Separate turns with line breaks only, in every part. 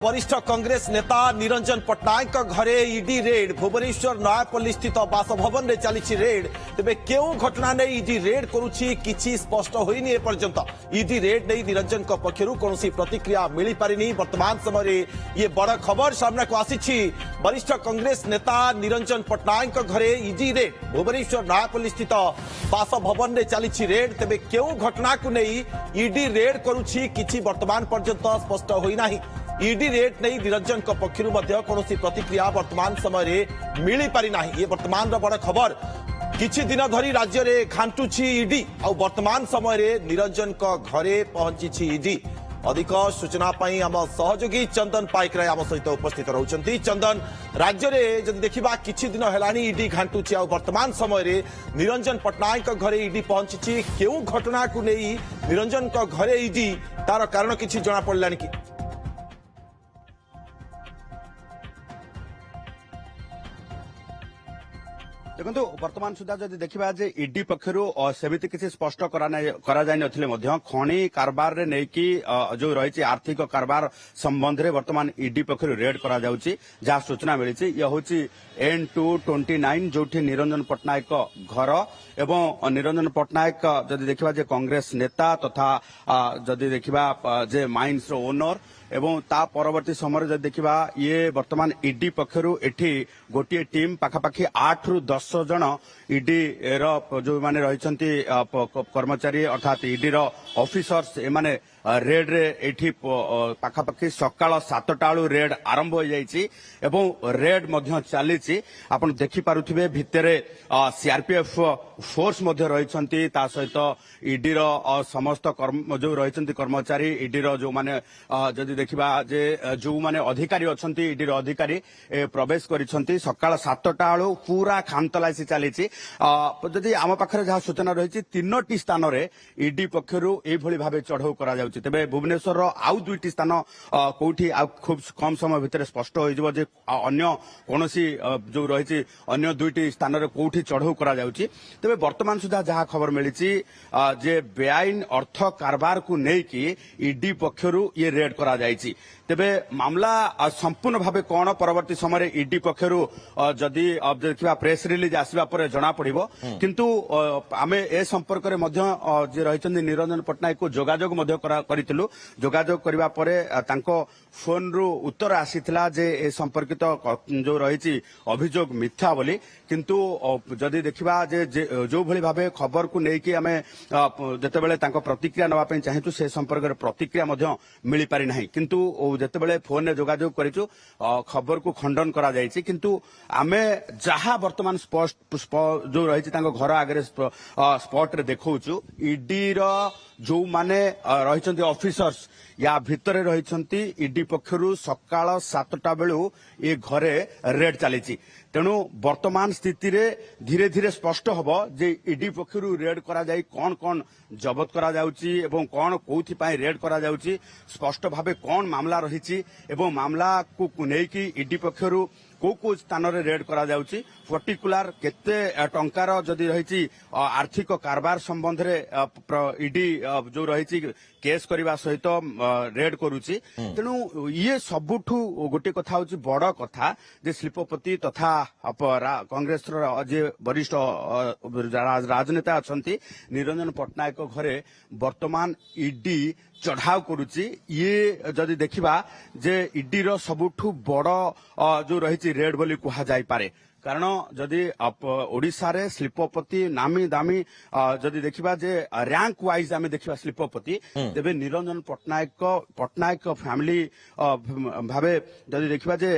वरिष्ठ कांग्रेस नेता निरंजन पट्टनायक घरे ईडी रेड भुवनेश्वर नयापल्ली स्थित बासभवन में चली रेड तेज क्यों घटना नहीं ईडी रेड करुछि किछि स्पष्ट होइनी एपर्यंत ईडी रेड नहीं निरंजन पक्षरु कौनसी प्रतिक्रिया मिल पारिनी। वर्तमान समय ये बड़ खबर सामना को आसी वरिष्ठ कांग्रेस नेता निरंजन पट्टनायक घरे ईडी रेड भुवनेश्वर नयापल्ली स्थित बासभवन में चली रेड तेज क्यों घटना को नहीं ईडी रेड करुछि किछि वर्तमान पर्यंत स्पष्ट होइना। ईडी रेड नहीं निरंजन पक्षरु कौन प्रतिक्रिया वर्तमान समय मिल पारिना। ये वर्तमान बड़ खबर किछि दिन धरी राज्य में घांटुछि ईडी आ वर्तमान समय निरंजन घरे पहुंची ईडी। अधिक सूचना आम सहयोगी चंदन पाइकराय आम सहित उपस्थित रहउछंती। चंदन, राज्य में जदि देखिबा किछि दिन हेलानी ईडी घांटुछि आ वर्तमान समय निरंजन पट्टनायक घरे ईडी पहुंची केउ घटना को नहीं निरंजन घरे ईडी तार कारण किछि जଣା पड़लानी कि?
देखो वर्तमान सुधा जब देखा जे ईडी पक्षरु सेमिति किसी स्पष्ट करा जाय नथिले मध्य खणी कारबार रे नेकी जो रही आर्थिक कारबार संबंध रे वर्तमान ईडी पक्षरु रेड करा जाउची। जहाँ सूचना मिली यह हूँ N229 जो निरंजन पट्टनायक घर एवं निरंजन पट्टनायक जदि देखा जे कांग्रेस नेता तथा जदि देखा जे माइन्स रो ओनर एवं ता परवर्ती समय जब देखा ये वर्तमान ईडी पक्षरु एठी गोटे टीम पाखापाखि 8 ରୁ 10 जन ईडी जो माने रही कर्मचारी अर्थात ईडी ऑफिसर्स एमाने रेड रे एठी पाखापाखि सकाळ 7टा रेड आरंभ हो जाइछि एवं रेड मध्य चली आपण देखि पारुथिबे भितरे सीआरपीएफ फोर्स मध्य रही ता सहित ईडी समस्त जो रही कर्मचारी ईडी जो माने जदि देखिबा जे जो माने अधिकारी अछंती ईडी अधिकारी प्रवेश करिसंती सकाळ 7टा पूरा खानतलासी चली जदि आम पाखरे जहाँ सूचना रही 3टी स्थान रे ईडी पक्षरु एभली भाबे चढ़ाऊ करा जाउछि। तेबे भुवनेश्वर आउ 2टी स्थान कोठी खूब कम समय भितर स्पष्ट हो जिवो जे अन्य कोनोसी जो रही अन्य 2टी स्थान रे कोठी चढ़ाऊ करा जाउछि। तेबे वर्तमान सुधा जहाँ खबर मिली जे बेआईन अर्थ कारबार को नेकी ईडी पक्षरु ये रेड करा जाइछि। तेबे मामला संपूर्ण भावे कौन परवर्ती समय ईडी पक्षरु जदि देखा प्रेस रिलीज आसवा पर जना पड़िबो किंतु आमे ए संपर्क रे मध्य जे रहिचंदी निरंजन पट्टनायक को जोगाजोग मध्य करितलु। जोगाजोग करबा परे तांको फोन रु उत्तर आसीथिला जे ए संपर्कित जो रही अभियोग मिथ्या बोली किंतु जदि देखिबा जे जो भली भावे खबर को नेकी आमे जतेबेले तांको प्रतिक्रिया नवा पई चाहितु से संपर्क रे प्रतिक्रिया मध्य मिली पारि नाही किंतु जतेबेले फोन रे जोगाजोग करिचु खबर को खंडन करा जायछि किंतु आमे जहा वर्तमान स्पष्ट जो रही घर आगे स्पॉट रे देखौछु ईडी जो माने रही ऑफिसर्स या भितर रही ईडी पक्षरु सकाळ 7टा बेलू ये घरे रेड चली। तेणु वर्तमान स्थिति रे धीरे धीरे स्पष्ट हबो जे ईडी पक्षरु रेड करा जाई कौन कौन जबत करा जाउची एवं कौन कोथि पाई रेड करा जाउची स्पष्ट भावे कौन मामला रही एवं मामला को नेकी ईडी पक्षरु को स्थान रे रेड करा जाउची पर्टिकुलर केते टंकार जदि रही आर्थिक कारबार संबंध रे ईडी जो रही केस करने सहित रेड करुची। तेणु ये सबुठू गोटे कथा हूँ बड़ कथा जे शिल्पपति तथा कांग्रेस जे वरिष्ठ राजनेता अच्छा निरंजन पट्टनायक घरे वर्तमान ईडी चढ़ाऊ करुची। ये जदि देखिबा जे ईडी रो सबुठू बड़ जो रही रेड बोली कहा जाई पारे कारण जदि ओडिशा रे शिल्पपति नामी दामी जदि देखिबा जे रैंक वाइज आमे देखिबा शिल्पपति तेबे निरंजन पट्टनायक फैमिली भावे जदि देखिबा जे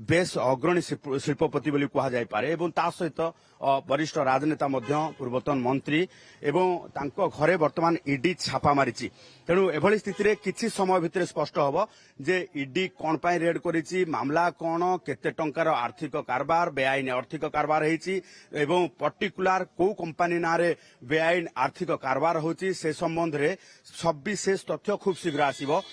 बेस अग्रणी शिल्पपति बोली कहा जाई पारे एवं ता सहित वरिष्ठ राजनेता मध्य पूर्वतन मंत्री एवं तांको घरे वर्तमान ईडी छापा मारिची। तेणु एभली स्थिति रे किछि समय भितर स्पष्ट हबो जे ईडी कोन पाई रेड करिची मामला कोन केते टंकार आर्थिक कारबार बेआईन आर्थिक कारबार हेची एवं पर्टिकुलर को कंपनी नारे बेआईन आर्थिक कारबार होची से संबंध रे सविशेष तथ्य खूब शीघ्र आसीबो।